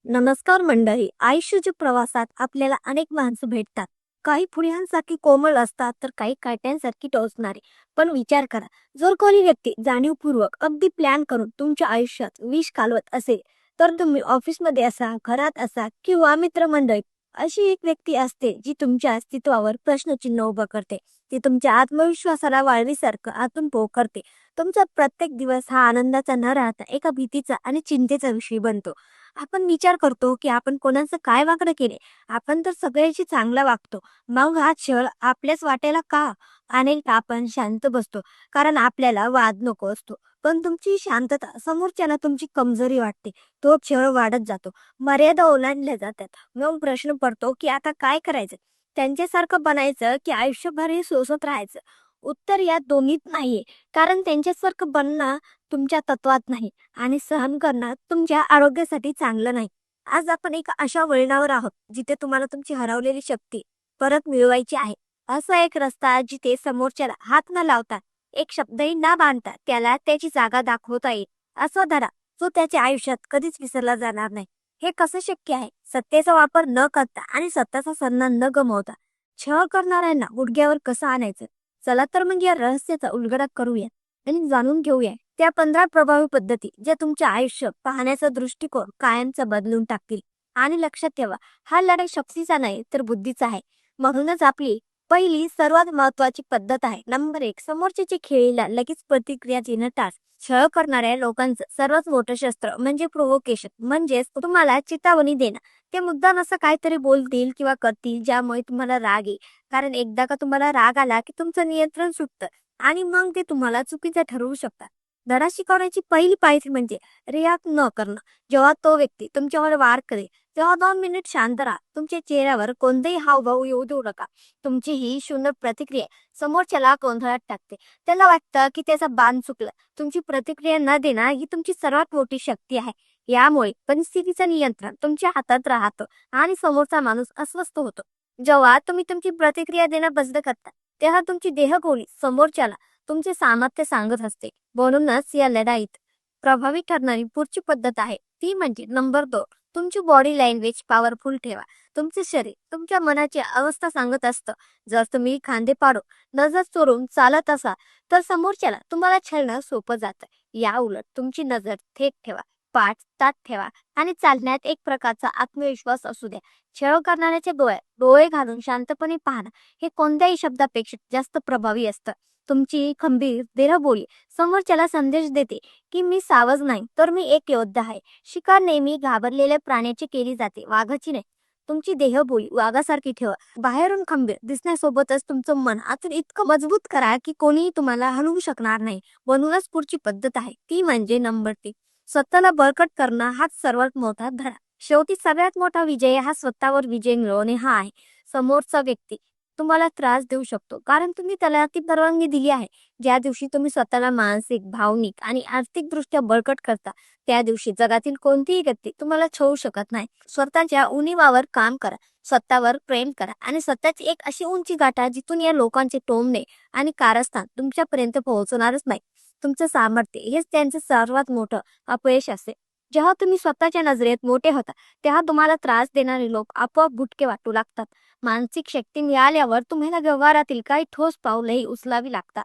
नमस्कार मंडळी. आयुष्याच्या प्रवासात आपल्याला अनेक माणसं भेटतात. काही फुल्यांसारखी कोमल असतात तर काही काट्यांसारखी टोचणारी. पण विचार करा, जर कोणी व्यक्ती जाणीवपूर्वक अगदी प्लॅन करून तुमच्या आयुष्यात विष कालवत असेल, तर तुम्ही ऑफिसमध्ये असा, घरात असा किंवा मित्रमंडळीत अशी एक व्यक्ती असते जी तुमच्या अस्तित्वावर प्रश्नचिन्ह उभं करते. ती तुमच्या आत्मविश्वासाला वाळवीसारखं आतून पोखरते. तुमचा प्रत्येक दिवस हा आनंदाचा न राहता एका भीतीचा आणि चिंतेचा विषय बनतो. आपण विचार करतो की आपण कोणाचं काय वाकडं केले. आपण तर सगळ्याशी चांगला वागतो. मग हा छळ आपल्याच वाटेला का आणेल का आपण शांत बसतो, कारण आपल्याला वाद नको असतो. पण तुमची शांतता समोरच्याला तुमची कमजोरी वाटते. तो छळ वाढत जातो. मर्यादा ओलांडल्या जातात. मग प्रश्न पडतो की आता काय करायचं? त्यांच्यासारखं बनायचं की आयुष्यभर हे सोसत राहायचं? उत्तर या दोन्हीत नाहीये. कारण त्यांच्यासारखं बनणं तुमच्या तत्वात नाही आणि सहन करणं तुमच्या आरोग्यासाठी चांगलं नाही. आज आपण एका अशा वळणावर आहोत जिथे तुम्हाला तुमची हरवलेली शक्ती परत मिळवायची आहे. असा एक रस्ता जिथे समोरच्याला हात न लावता, एक शब्दही न बांधता त्याला त्याची जागा दाखवता येईल. असा धडा जो त्याच्या आयुष्यात कधीच विसरला जाणार नाही. हे कसं शक्य आहे? सत्तेचा वापर न करता आणि सत्ताचा सन्मान न गमावता छळ करणाऱ्यांना गुडघ्यावर कसं आणायचं? चला तर मग या रहस्याचा उलगडा करूया आणि जाणून घेऊया त्या 15 प्रभावी पद्धती ज्या तुमच्या आयुष्य पाहण्याचा दृष्टिकोन कायमचा बदलून टाकतील. आणि लक्षात ठेवा, हा लढाई शक्तीचा नाही तर बुद्धीचा आहे. म्हणूनच आपली पहिली सर्वात महत्वाची पद्धत आहे नंबर 1, समोरच्याची खेळीला लगेच प्रतिक्रिया देणं टाळ. छळ करणाऱ्या लोकांचं सर्वात मोठं शस्त्र म्हणजे प्रोव्होकेशन, म्हणजेच तुम्हाला चेतावणी देणं. ते मुद्दाम असं काहीतरी बोलतील किंवा करतील ज्यामुळे तुम्हाला राग येईल. कारण एकदा का तुम्हाला राग आला की तुमचं नियंत्रण सुटतं आणि मग ते तुम्हाला चुकीचं ठरवू शकतात. धडा शिकवण्याची पहिली पायरी म्हणजे रिॲक्ट न करणं. जेव्हा तो व्यक्ती तुमच्यावर वार करेल तेव्हा 2 मिनिट शांत राहा. तुमच्या चेहऱ्यावर कोणतेही हावभाव येऊ देऊ नका. तुमची ही शून्य प्रतिक्रिया समोरच्याला गोंधळात टाकते. त्याला वाटतं की त्याचा बाण चुकला. तुमची प्रतिक्रिया न देणं ही तुमची सर्वात मोठी शक्ती आहे. यामुळे परिस्थितीचं नियंत्रण तुमच्या हातात राहतं आणि समोरचा माणूस अस्वस्थ होतो. जेव्हा तुम्ही तुमची प्रतिक्रिया देणं बंद करता तेव्हा तुमची देहबोली समोरच्याला तुमचे सामर्थ्य सांगत असते. म्हणूनच या लढाईत प्रभावी ठरणारी पुढची पद्धत आहे ती म्हणजे नंबर 2, तुमची बॉडी लँग्वेज पॉवरफुल ठेवा. तुमचे शरीर तुमच्या मनाची अवस्था सांगत असतं. जर तुम्ही खांदे पाडून नजर चोरून चालत असाल तर समोरच्याला तुम्हाला छळणं सोपं जातं. या उलट तुमची नजर थेट ठेवा, पाठ ताठ ठेवा आणि चालण्यात एक प्रकारचा आत्मविश्वास असू द्या. छळ करणाऱ्याचे डोळे डोळे घालून शांतपणे पाहणं हे कोणत्याही शब्दापेक्षा जास्त प्रभावी असतं. तुमची खंबीर देहबोली समोरच्याला संदेश देते की मी सावध नाही तर मी एक योद्धा आहे. शिकार नेहमी घाबरलेल्या प्राण्याची केली जाते, वाघाची नाही. तुमची देहबोली वाघासारखी ठेवा. बाहेरून खंबीर दिसण्यासोबतच तुमचं मन आतून इतकं मजबूत करा की कोणीही तुम्हाला हलवू शकणार नाही. म्हणूनच पुढची पद्धत आहे ती म्हणजे नंबर 3, स्वतःला बळकट करणं हाच सर्वात मोठा धडा. शेवटी सगळ्यात मोठा विजय हा स्वतःवर विजय मिळवणे हा आहे. समोरचा व्यक्ती तुम्हाला त्रास देऊ शकतो कारण तुम्ही त्याला ती परवानगी दिली आहे. ज्या दिवशी तुम्ही स्वतःला मानसिक, भावनिक आणि आर्थिकदृष्ट्या बळकट करता त्या दिवशी जगातील कोणतीही व्यक्ती तुम्हाला छळू शकत नाही. स्वतःच्या उणिवावर काम करा, स्वतःवर प्रेम करा आणि स्वतःची एक अशी उंची गाठा जिथून या लोकांचे टोमणे आणि कारस्थान तुमच्यापर्यंत पोहोचणारच नाही. तुमचं सामर्थ्य हेच त्यांचं सर्वात मोठं अपयश असते. जेव्हा तुम्ही स्वतःच्या नजरेत मोठे होता तेव्हा तुम्हाला त्रास देणारे लोक आपोआप बुटके वाटू लागतात. मानसिक शक्ती मिळाल्यावर तुम्हाला व्यवहारातील काही ठोस पावलेही उचलावी लागतात,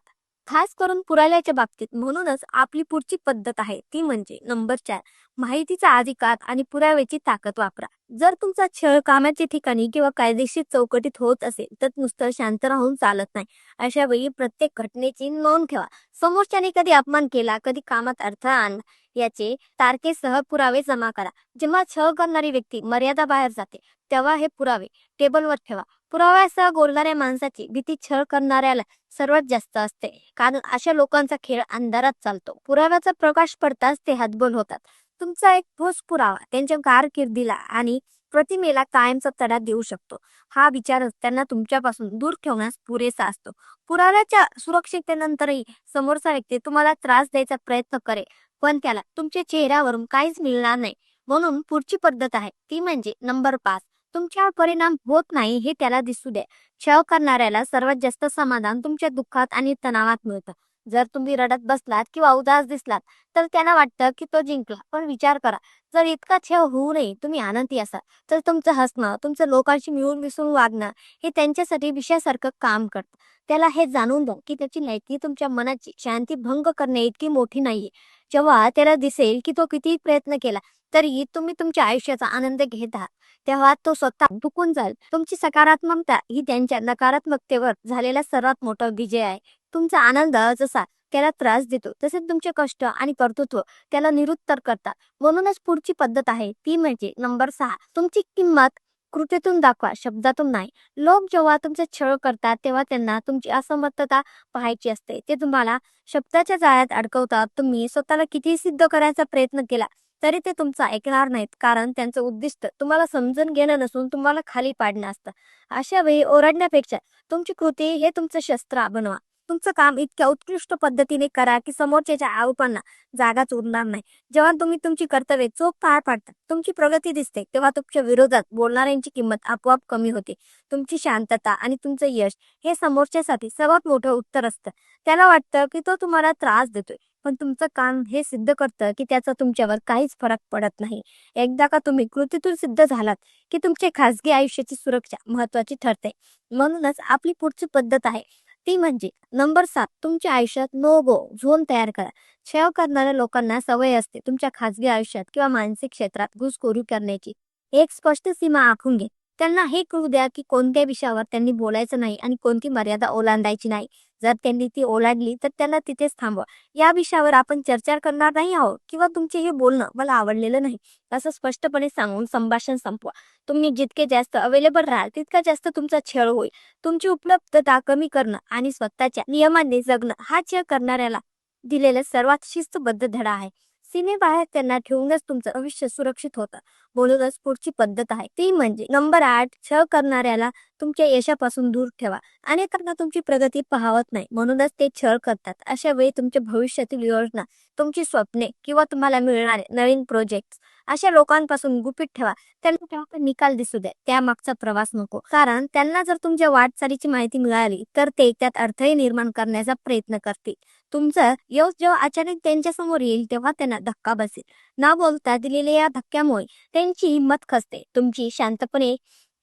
खास करून पुराव्याच्या बाबतीत. म्हणूनच आपली पुढची पद्धत आहे ती म्हणजे नंबर 4, माहितीचा अधिकार आणि पुराव्याची ताकद वापरा. जर तुमचा छळ कामाच्या ठिकाणी किंवा कायदेशीर चौकटीत होत असेल तर नुसतं शांत राहून चालत नाही. अशा वेळी प्रत्येक घटनेची नोंद ठेवा. समोरच्याने कधी अपमान केला, कधी कामात अडथळा आणला याचे तारखेसह पुरावे जमा करा. जेव्हा छळ करणारी व्यक्ती मर्यादा बाहेर जाते तेव्हा हे पुरावे टेबलवर ठेवा. पुराव्यासह बोलणाऱ्या माणसाची भीती छळ करणाऱ्याला सर्वात जास्त असते, कारण अशा लोकांचा खेळ अंधारात चालतो. पुराव्याचा प्रकाश पडताच ते हतबल होतात. तुमचा एक ठोस पुरावा त्यांच्या कारकिर्दीला आणि प्रतिमेला कायमचा तडा देऊ शकतो. हा विचार त्यांना तुमच्यापासून दूर ठेवण्यास पुरेसा असतो. पुराव्याच्या सुरक्षिततेनंतरही समोरचा व्यक्ती तुम्हाला त्रास द्यायचा प्रयत्न करेल, पण त्याला तुमच्या चेहऱ्यावरून काहीच मिळणार नाही. म्हणून पुढची पद्धत आहे ती म्हणजे नंबर 5, तुमच्यावर परिणाम होत नाही हे त्याला दिसू द्या. छळ करणाऱ्याला सर्वात जास्त समाधान तुमच्या दुःखात आणि तणावात मिळतं. जर तुम्ही रडत बसलात किंवा उदास दिसलात तर त्यांना वाटतं की तो जिंकला. पण विचार करा, जर इतका छळ होऊ नये तुम्ही आनंदी असाल तर तुमचं हसणं, तुमचं लोकांशी मिळून मिसळून वागणं हे त्यांच्यासाठी विषयासारखं काम करतं. त्याला हे जाणून द्या की त्याची लायकी तुमच्या मनाची शांती भंग करणे इतकी मोठी नाहीये. जेव्हा त्याला दिसेल की तो कितीही प्रयत्न केला तरीही तुम्ही तुमच्या आयुष्याचा आनंद घेत आहात, तेव्हा तो स्वतः दुखून जाईल. तुमची सकारात्मकता ही त्यांच्या नकारात्मकतेवर झालेला सर्वात मोठा विजय आहे. तुमचा आनंद जसा त्याला त्रास देतो तसेच तुमचे कष्ट आणि कर्तृत्व त्याला निरुत्तर करतात. म्हणूनच पुढची पद्धत आहे ती म्हणजे नंबर 6. तुमची किंमत कृतीतून दाखवा, शब्दातून नाही. लोक जेव्हा तुमचे छळ करतात तेव्हा त्यांना तुमची असमर्थता पाहायची असते. ते तुम्हाला शब्दाच्या जाळ्यात अडकवतात. तुम्ही स्वतःला कितीही सिद्ध करायचा प्रयत्न केला तरी ते तुमचं ऐकणार नाहीत, कारण त्यांचं उद्दिष्ट तुम्हाला समजून घेणं नसून तुम्हाला खाली पाडणं असतं. अशा वेळी ओरडण्यापेक्षा तुमची कृती हे तुमचं शस्त्र बनवा. तुमचं काम इतक्या उत्कृष्ट पद्धतीने करा की समोरच्याच्या आरोपांना जागाच उरणार नाही. जेव्हा तुम्ही तुमची कर्तव्ये चोख पार पाडता, तुमची प्रगती दिसते, तेव्हा तुमच्या विरोधात बोलणाऱ्यांची किंमत आपोआप कमी होते. तुमची शांतता आणि तुमचं यश हे समोरच्यासाठी सर्वात मोठं उत्तर असतं. त्याला वाटतं की तो तुम्हाला त्रास देतोय, पण तुमचं काम हे सिद्ध करतं की त्याचा तुमच्यावर काहीच फरक पडत नाही. एकदा का तुम्ही कृतीतून सिद्ध झालात की तुमचे खासगी आयुष्याची सुरक्षा महत्वाची ठरते. म्हणूनच आपली पुढची पद्धत आहे ती म्हणजे नंबर 7. तुमच्या आयुष्यात नो गो झोन तयार करा. छळ करणाऱ्या लोकांना सवय असते तुमच्या खासगी आयुष्यात किंवा मानसिक क्षेत्रात घुसखोरी करण्याची. एक स्पष्ट सीमा आखून घे. त्यांना हे कळू द्या की कोणत्या विषयावर त्यांनी बोलायचं नाही आणि कोणती मर्यादा ओलांडायची नाही. जर त्यांनी ती ओलांडली तर त्यांना तिथेच थांबवा. या विषयावर आपण चर्चा करणार नाही आहोत किंवा तुमचे हे बोलणं मला आवडलेलं नाही असं स्पष्टपणे सांगून संभाषण संपवा. तुम्ही जितके जास्त अवेलेबल राहाल तितका जास्त तुमचा छळ होईल. तुमची उपलब्धता कमी करणं आणि स्वतःच्या नियमांनी जगणं हा छळ करणाऱ्याला दिलेला सर्वात शिस्तबद्ध धडा आहे. सीमेबाहेर त्यांना ठेवूनच तुमचं भविष्य सुरक्षित होतं. म्हणूनच पुढची पद्धत आहे ती म्हणजे नंबर 8. छळ करणाऱ्याला तुमच्या यशापासून दूर ठेवा. अनेकांना तुमची प्रगती पाहवत नाही, म्हणूनच ते छळ करतात. अशा वेळी तुमच्या भविष्यातील योजना, तुमची स्वप्ने किंवा तुम्हाला मिळणारे नवीन प्रोजेक्ट अशा लोकांपासून गुपित ठेवा. त्यांना फक्त निकाल दिसू द्या, त्यामागचा प्रवास नको. कारण त्यांना जर तुमच्या वाटचालीची माहिती मिळाली तर ते त्यात अडथळे निर्माण करण्याचा प्रयत्न करतील. तुमचं यश जेव्हा अचानक त्यांच्या समोर येईल तेव्हा त्यांना धक्का बसेल. न बोलता दिलेल्या या धक्क्यामुळे त्यांची हिंमत खचते. तुमची शांतपणे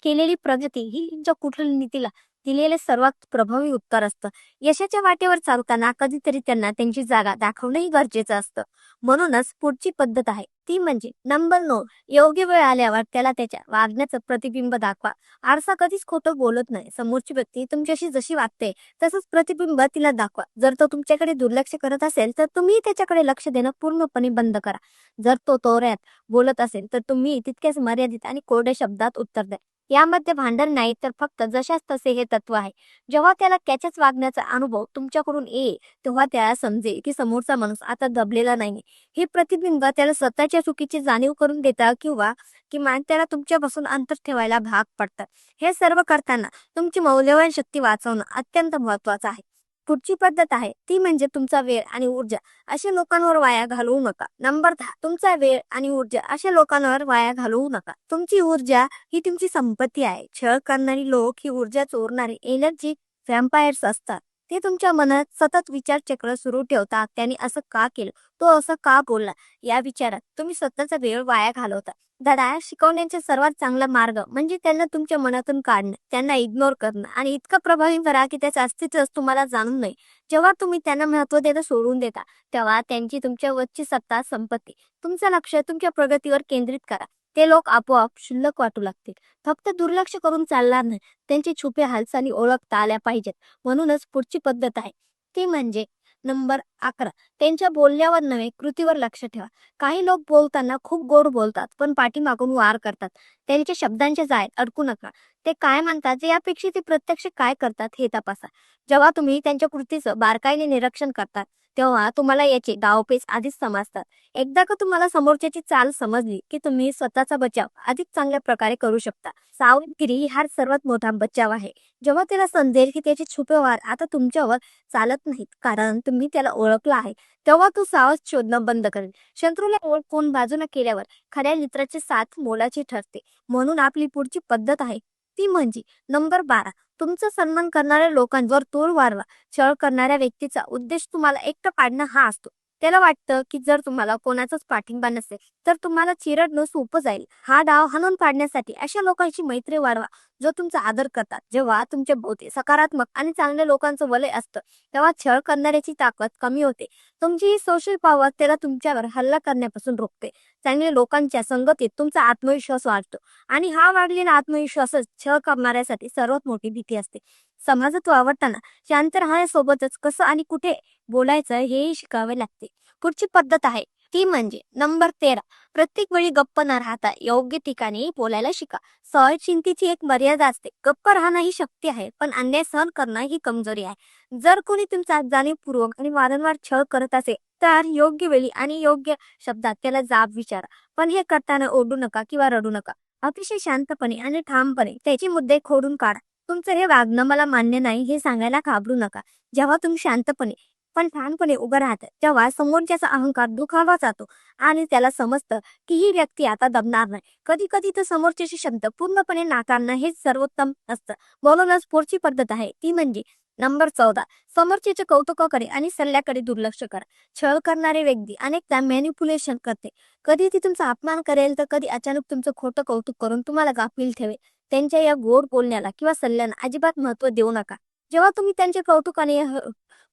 केलेली प्रगती ही तुमच्या कुठल्या नीतीला दिलेले सर्वात प्रभावी उत्तर असतं. यशाच्या वाटेवर चालताना कधीतरी त्यांना त्यांची जागा दाखवणंही गरजेचं असतं. म्हणूनच पुढची पद्धत आहे ती म्हणजे नंबर 9. योग्य वेळ आल्यावर त्याला त्याच्या वागण्याचं प्रतिबिंब दाखवा. आरसा कधीच खोटं बोलत नाही. समोरची व्यक्ती तुमच्याशी जशी वागते तसंच प्रतिबिंब तिला दाखवा. जर तो तुमच्याकडे दुर्लक्ष करत असेल तर तुम्ही त्याच्याकडे लक्ष देणं पूर्णपणे बंद करा. जर तो तोऱ्यात बोलत असेल तर तुम्ही तितक्याच मर्यादित आणि कोरड्या शब्दात उत्तर द्या. यामध्ये भांडण नाही तर फक्त जशाच तसे हे तत्व आहे. जेव्हा त्याला त्याच्याच वागण्याचा अनुभव तुमच्याकडून येईल तेव्हा त्याला समजेल की समोरचा माणूस आता दबलेला नाही. हे प्रतिबिंब त्याला स्वतःच्या चुकीची जाणीव करून देतात किंवा किमान त्याला तुमच्यापासून अंतर ठेवायला भाग पडतात. हे सर्व करताना तुमची मौल्यवान शक्ती वाचवणं अत्यंत महत्वाचं आहे. पुढची पद्धत आहे ती म्हणजे तुमचा वेळ आणि ऊर्जा अशा लोकांवर वाया घालवू नका. नंबर 10. तुमचा वेळ आणि ऊर्जा अशा लोकांवर वाया घालवू नका. तुमची ऊर्जा ही तुमची संपत्ती आहे. छळ करणारी लोक ही ऊर्जा चोरणारे एनर्जी व्हॅम्पायर्स असतात. ते तुमच्या मनात सतत विचार चक्र सुरू ठेवतात. त्यांनी असं का केलं, तो असं का बोलला, या विचारात तुम्ही स्वतःचा वेळ वाया घालवता. धडा शिकवण्याचा सर्वात चांगला मार्ग म्हणजे त्यांना तुमच्या मनातून काढणं, त्यांना इग्नोर करणं आणि इतकं प्रभावी करा की त्याचं अस्तित्वच तुम्हाला जाणून नाही. जेव्हा तुम्ही त्यांना महत्त्व देणं सोडून देता तेव्हा त्यांची तुमच्यावरची सत्ता संपत्ती. तुमचं लक्ष तुमच्या प्रगतीवर केंद्रित करा. ते लोक आपोआप क्षुल्लक वाटू लागतील. फक्त दुर्लक्ष करून चालणार नाही. त्यांची छुपे हालचाली ओळखता आल्या पाहिजेत. म्हणूनच पुढची पद्धत आहे ती म्हणजे नंबर 11. त्यांच्या बोलण्यावर नव्हे कृतीवर लक्ष ठेवा. काही लोक बोलताना खूप गोड बोलतात पण पाठीमागून वार करतात. त्यांच्या शब्दांच्या जाळ्यात अडकू नका. ते काय म्हणतात यापेक्षा ते प्रत्यक्ष काय करतात हे तपासा. जेव्हा तुम्ही त्यांच्या कृतीचं बारकाईने निरीक्षण करतात तेव्हा तुम्हाला याचे डावपेच आधीच समजतात. एकदा का तुम्हाला समोरच्याची चाल समजली की तुम्ही स्वतःचा बचाव अधिक चांगल्या प्रकारे करू शकता. सावधगिरी हा सर्वात मोठा बचाव आहे. जेव्हा त्याला समजेल की त्याचे छुपे वार आता तुमच्यावर चालत नाहीत कारण तुम्ही त्याला ओळखला आहे, तेव्हा तो सावध शोधणं बंद करेल. शत्रूला ओळखून बाजूला केल्यावर खऱ्या मित्राची साथ मोलाची ठरते. म्हणून आपली पुढची पद्धत आहे ती म्हणजे नंबर 12. तुमचा सन्मान करणाऱ्या लोकांवर तोल वाढवा. छळ करणाऱ्या व्यक्तीचा उद्देश तुम्हाला एकटं पाडणं हा असतो. त्याला वाटतं की जर तुम्हाला कोणाचाच पाठिंबा नसेल तर तुम्हाला चिरडणं सोपं जाईल. हा डाव हाणून पाडण्यासाठी अशा लोकांशी मैत्री वाढवा जो तुमचा आदर करतात. जेव्हा तुमच्या भोवती सकारात्मक आणि चांगल्या लोकांचं वलय असतं तेव्हा छळ करणाऱ्याची ताकद कमी होते. तुमची ही सोशल पॉवर त्याला तुमच्यावर हल्ला करण्यापासून रोखते. चांगल्या लोकांच्या संगतीत तुमचा आत्मविश्वास वाढतो आणि हा वाढलेला आत्मविश्वासच छळ करणाऱ्यासाठी सर्वात मोठी भीती असते. समाजात वावरताना शांत राहण्यासोबतच कसं आणि कुठे बोलायचं हेही शिकावे लागते. पुढची पद्धत आहे ती म्हणजे नंबर 13. प्रत्येक वेळी गप्प न राहता योग्य ठिकाणी बोलायला शिका. सहनशीलतेची एक मर्यादा असते. गप्प राहणं ही शक्ती आहे पण अन्याय सहन करणं ही कमजोरी आहे. जर कोणी तुमचा जाणीवपूर्वक आणि वारंवार छळ करत असेल तर योग्य वेळी आणि योग्य शब्दात त्याला जाब विचारा. पण हे करताना ओरडू नका किंवा रडू नका. अतिशय शांतपणे आणि ठामपणे त्याचे मुद्दे खोडून काढा. तुमचं हे वागणं मला मान्य नाही हे सांगायला घाबरू नका. जेव्हा तुम्ही शांतपणे पण ठामपणे उभं राहतं तेव्हा समोरच्याचा अहंकार दुखावला जातो आणि त्याला समजतं की ही व्यक्ती आता दबणार नाही. कधी कधी तर समोरच्याचे शब्द पूर्णपणे नाकारणं हेच सर्वोत्तम असतं. म्हणूनच पुढची पद्धत आहे ती म्हणजे नंबर 14. समोरच्याच्या कौतुकाकडे आणि सल्ल्याकडे दुर्लक्ष करा. छळ करणारी व्यक्ती अनेकदा मॅनिप्युलेशन करते. कधी ती तुमचा अपमान करेल तर कधी अचानक तुमचं खोटं कौतुक करून तुम्हाला गाफील ठेवेल. त्यांच्या या गोड बोलण्याला किंवा सल्ल्याला अजिबात महत्त्व देऊ नका. जेव्हा तुम्ही त्यांच्या कौतुकाने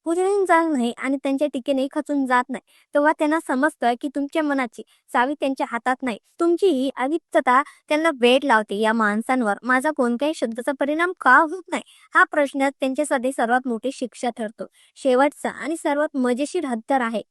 हुरळून जात नाही आणि त्यांच्या टीकेने खचून जात नाही तेव्हा त्यांना समजतं की तुमच्या मनाची चावी त्यांच्या हातात नाही. तुमची ही अलिप्तता त्यांना वेड लावते. या माणसांवर माझा कोणत्याही शब्दाचा परिणाम का होत नाही हा प्रश्न त्यांच्यासाठी सर्वात मोठी शिक्षा ठरतो. शेवटचा आणि सर्वात मजेशीर हत्यार आहे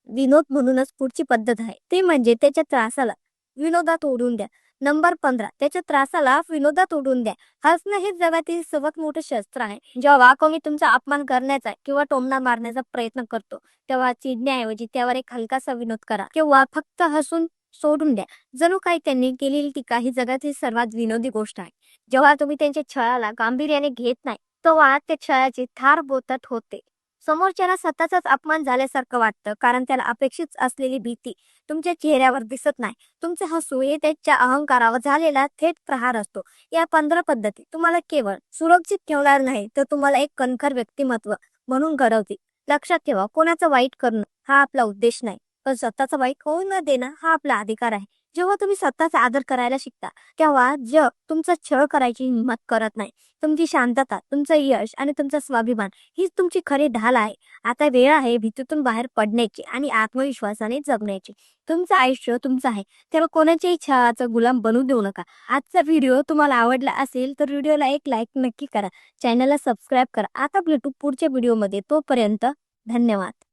विनोद. म्हणूनच पुढची पद्धत आहे ते म्हणजे त्याच्या त्रासाला विनोदात ओढून द्या. नंबर 15. त्याच्या त्रासाला विनोदात ओढून द्या. हसणं हे जगातील सर्वात मोठं शस्त्र आहे. जेव्हा कोणी तुमचा अपमान करण्याचा किंवा टोमणा मारण्याचा प्रयत्न करतो तेव्हा चिडण्याऐवजी त्यावर एक हलकासा विनोद करा किंवा फक्त हसून सोडून द्या. जणू काही त्यांनी केलेली टीका ही जगातील सर्वात विनोदी गोष्ट आहे. जेव्हा तुम्ही त्यांच्या छळाला गांभीर्याने घेत नाही तेव्हा त्या छळाची थार बोथट होते. समोरच्याला स्वतःचाच अपमान झाल्यासारखं वाटतं कारण त्याला अपेक्षित असलेली भीती तुमच्या चेहऱ्यावर दिसत नाही. तुमचे हसू हे त्याच्या अहंकारावर झालेला थेट प्रहार असतो. या 15 पद्धती तुम्हाला केवळ सुरक्षित ठेवणार नाही तर तुम्हाला एक कणखर व्यक्तिमत्व म्हणून घडवतील. लक्षात ठेवा कोणाचं वाईट करणं हा आपला उद्देश नाही पण स्वतःचा वाईट होऊ न देणं हा आपला अधिकार आहे. जेव्हा तुम्ही स्वतःचा आदर करायला शिकता तेव्हा जग तुमचा छळ करायची हिंमत करत नाही. तुमची शांतता, तुमचं यश आणि तुमचा स्वाभिमान हीच तुमची खरी ढाल आहे. आता वेळ आहे भीतीतून बाहेर पडण्याची आणि आत्मविश्वासाने जगण्याची. तुमचं आयुष्य तुमचं आहे तेव्हा कोणाच्याही छळाचा गुलाम बनू देऊ नका. आजचा व्हिडिओ तुम्हाला आवडला असेल तर व्हिडिओला एक लाईक नक्की करा. चॅनलला सबस्क्राईब करा. आता भेटू पुढच्या व्हिडिओमध्ये. तोपर्यंत धन्यवाद.